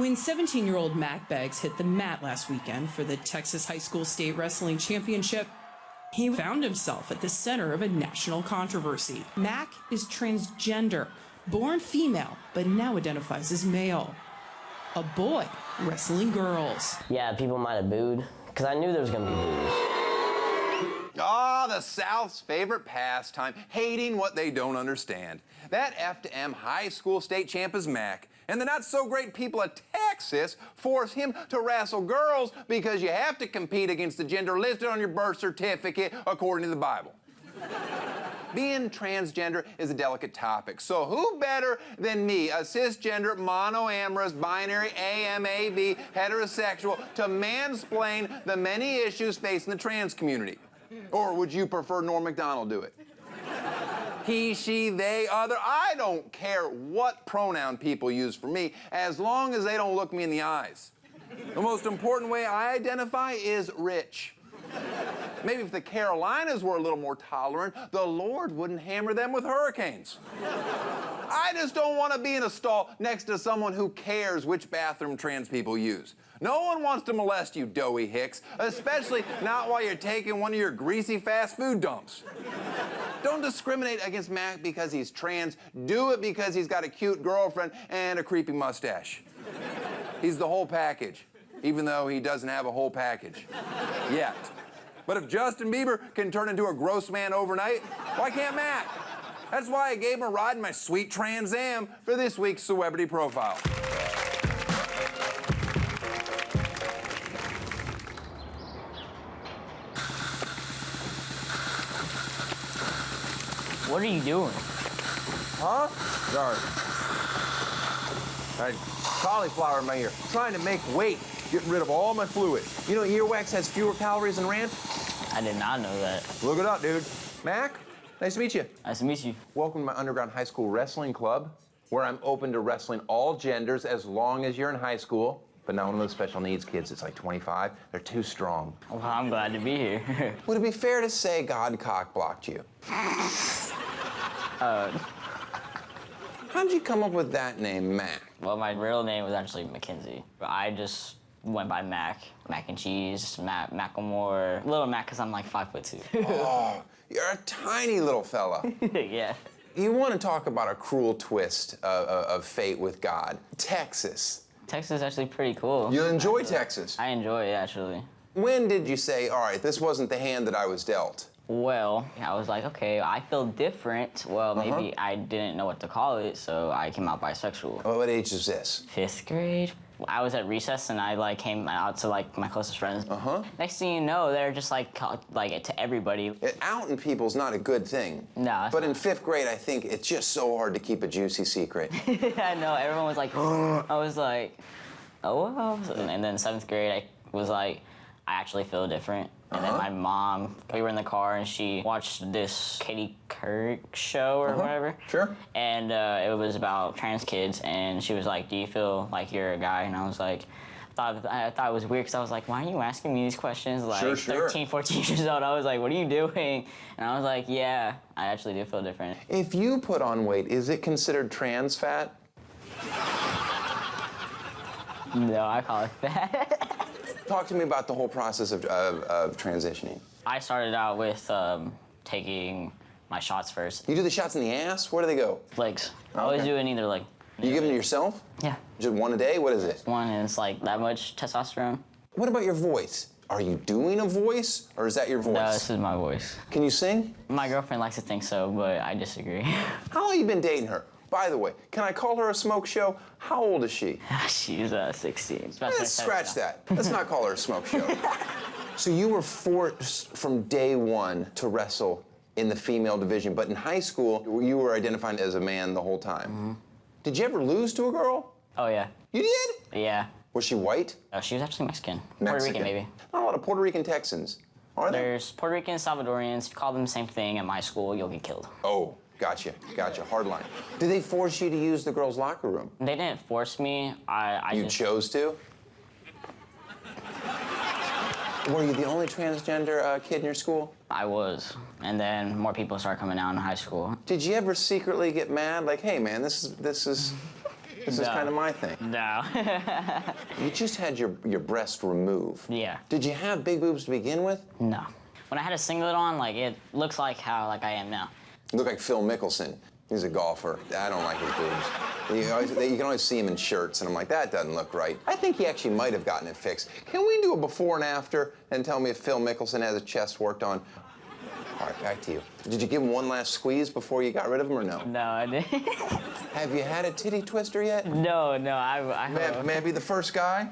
When 17-year-old Mack Beggs hit the mat last weekend for the Texas High School State Wrestling Championship, he found himself at the center of a national controversy. Mack is transgender, born female, but now identifies as male. A boy wrestling girls. Yeah, people might have booed, because I knew there was going to be boos. Ah, the South's favorite pastime, hating what they don't understand. That F to M high school state champ is Mack, and the not-so-great people of Texas force him to wrestle girls because you have to compete against the gender listed on your birth certificate according to the Bible. Being transgender is a delicate topic, so who better than me, a cisgender, monoamorous, binary, AMAB, heterosexual, to mansplain the many issues facing the trans community? Or would you prefer Norm Macdonald do it? He, she, they, other, I don't care what pronoun people use for me, as long as they don't look me in the eyes. The most important way I identify is rich. Maybe if the Carolinas were a little more tolerant, the Lord wouldn't hammer them with hurricanes. I just don't want to be in a stall next to someone who cares which bathroom trans people use. No one wants to molest you, doughy hicks, especially not while you're taking one of your greasy fast food dumps. Don't discriminate against Mack because he's trans. Do it because he's got a cute girlfriend and a creepy mustache. He's the whole package, even though he doesn't have a whole package yet. But if Justin Bieber can turn into a gross man overnight, why can't Mack? That's why I gave him a ride in my sweet Trans Am for this week's CeWEBrity Profile. What are you doing? Huh? Sorry. I had cauliflower in my ear, trying to make weight, getting rid of all my fluid. You know, earwax has fewer calories than ranch? I did not know that. Look it up, dude. Mack, nice to meet you. Nice to meet you. Welcome to my underground high school wrestling club, where I'm open to wrestling all genders as long as you're in high school. But not one of those special needs kids. It's like 25. They're too strong. Well, I'm glad to be here. Would it be fair to say God cock-blocked you? How'd you come up with that name, Mack? Well, my real name was actually Mackenzie. But I just went by Mack. Mac and cheese, Macklemore. Little Mac, because I'm like 5'2". Oh, you're a tiny little fella. Yeah. You want to talk about a cruel twist of fate with God. Texas. Texas is actually pretty cool. You enjoy Texas? I enjoy it, actually. When did you say, all right, this wasn't the hand that I was dealt? Well, I was like, okay, I feel different. Well, maybe I didn't know what to call it, so I came out bisexual. What age is this? 5th grade. I was at recess and I like came out to like my closest friends. Next thing you know, they're just like to everybody. Outing people's not a good thing. No. But in 5th grade, I think it's just so hard to keep a juicy secret. I know, everyone was like, I was like, oh wow. And then 7th grade, I was like, I actually feel different. And then my mom, we were in the car and she watched this Katie Couric show or whatever. Sure. And it was about trans kids and she was like, do you feel like you're a guy? And I was like, I thought it was weird because I was like, why are you asking me these questions? Like 13, 14 years old. I was like, what are you doing? And I was like, yeah, I actually do feel different. If you put on weight, is it considered trans fat? No, I call it fat. Talk to me about the whole process of transitioning. I started out with taking my shots first. You do the shots in the ass? Where do they go? Legs. I always do it in either leg. You give them to yourself? Yeah. Just one a day? What is it? One, and it's like that much testosterone. What about your voice? Are you doing a voice, or is that your voice? No, this is my voice. Can you sing? My girlfriend likes to think so, but I disagree. How long have you been dating her? By the way, can I call her a smoke show? How old is she? She's 16. Let's scratch that. Let's not call her a smoke show. So you were forced from day one to wrestle in the female division, but in high school, you were identifying as a man the whole time. Did you ever lose to a girl? Oh, yeah. You did? Yeah. Was she white? Oh, she was actually Mexican. Puerto Rican, maybe. Not a lot of Puerto Rican Texans, are there? There's Puerto Ricans, Salvadorians. If you call them the same thing at my school, you'll get killed. Oh. Gotcha, hard line. Did they force you to use the girls' locker room? They didn't force me. You chose to? Were you the only transgender kid in your school? I was. And then more people started coming out in high school. Did you ever secretly get mad? Like, hey man, this is This is kind of my thing. No. You just had your breast removed. Yeah. Did you have big boobs to begin with? No. When I had a singlet on, like, it looks like how I am now. You look like Phil Mickelson. He's a golfer. I don't like his boobs. You can always see him in shirts, and I'm like, that doesn't look right. I think he actually might have gotten it fixed. Can we do a before and after and tell me if Phil Mickelson has his chest worked on? All right, back to you. Did you give him one last squeeze before you got rid of him, or no? No, I didn't. Have you had a titty twister yet? No, May I be the first guy?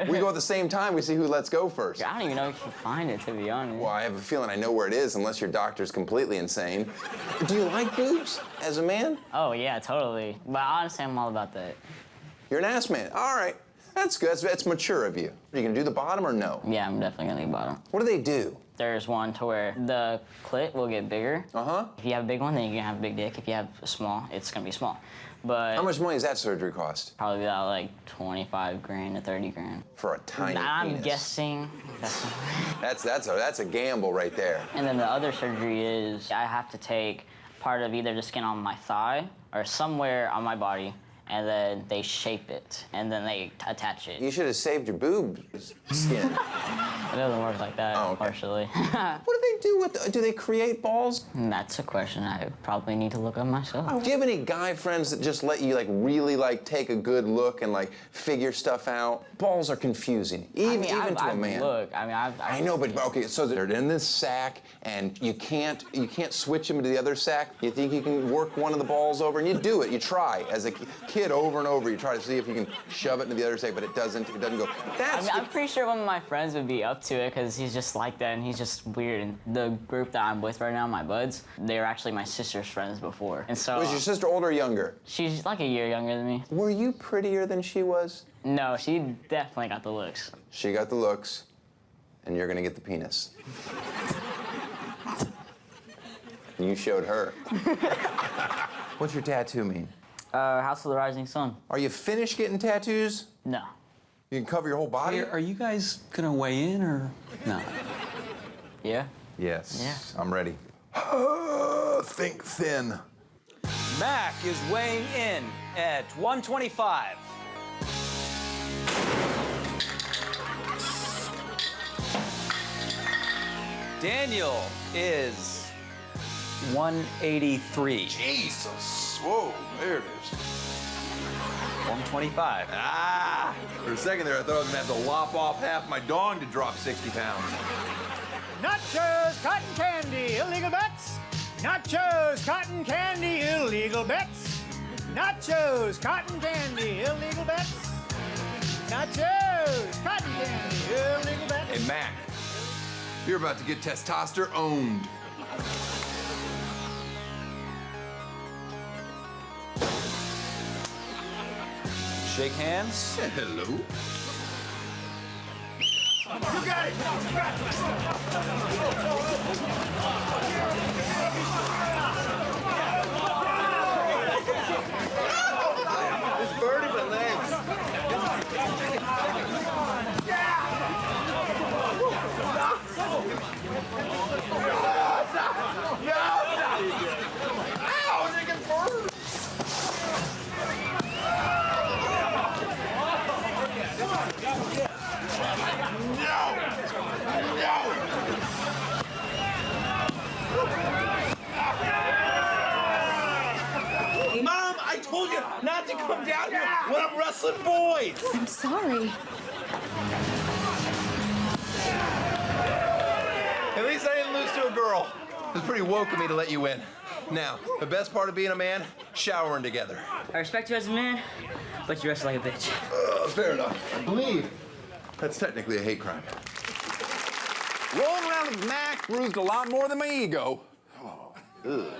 We go at the same time, we see who lets go first. I don't even know if you can find it, to be honest. Well, I have a feeling I know where it is, unless your doctor's completely insane. Do you like boobs as a man? Oh, yeah, totally. But honestly, I'm all about that. You're an ass man. All right. That's good. That's mature of you. Are you going to do the bottom or no? Yeah, I'm definitely going to do bottom. What do they do? There's one to where the clit will get bigger. Uh-huh. If you have a big one, then you're going to have a big dick. If you have a small, it's going to be small. But how much money does that surgery cost? Probably about like 25 grand to 30 grand. For a tiny I'm penis. guessing. That's a gamble right there. And then the other surgery is I have to take part of either the skin on my thigh or somewhere on my body, and then they shape it, and then they attach it. You should have saved your boob skin. It doesn't work like that, partially. What do they do with do they create balls? That's a question I probably need to look up myself. Do you have any guy friends that just let you really take a good look and figure stuff out? Balls are confusing, even to a man. Look, I know, but okay, so they're in this sack, and you can't switch them to the other sack. You think you can work one of the balls over, and you do it. You try as a kid over and over. You try to see if you can shove it into the other sack, but it doesn't. It doesn't go. I'm pretty sure one of my friends would be up to it because he's just like that, and he's just weird. And the group that I'm with right now, my buds, they were actually my sister's friends before. And so. Was your sister older or younger? She's like a year younger than me. Were you prettier than she was? No, she definitely got the looks. She got the looks, and you're gonna get the penis. You showed her. What's your tattoo mean? House of the Rising Sun. Are you finished getting tattoos? No. You can cover your whole body? Hey, are you guys gonna weigh in or no? Yeah? Yes. Yeah. I'm ready. Think thin. Mack is weighing in at 125. Daniel is 183. Jesus. Whoa, there it is. 125. Ah! For a second there, I thought I was gonna have to lop off half my dong to drop 60 pounds. Nachos, cotton candy, illegal bets. Nachos, cotton candy, illegal bets. Nachos, cotton candy, illegal bets. Nachos, cotton candy, illegal bets. Hey, Mac, you're about to get testosterone owned. Shake hands. Yeah, hello. You got it! You got It's burning my legs. Ow, nigga, burn. Mom, I told you not to come down here when I'm wrestling boys. I'm sorry. At least I didn't lose to a girl. It was pretty woke of me to let you in. Now, the best part of being a man, showering together. I respect you as a man, but you wrestle like a bitch. Fair enough. I believe that's technically a hate crime. Rolling around with Mac bruised a lot more than my ego. Oh, ugh.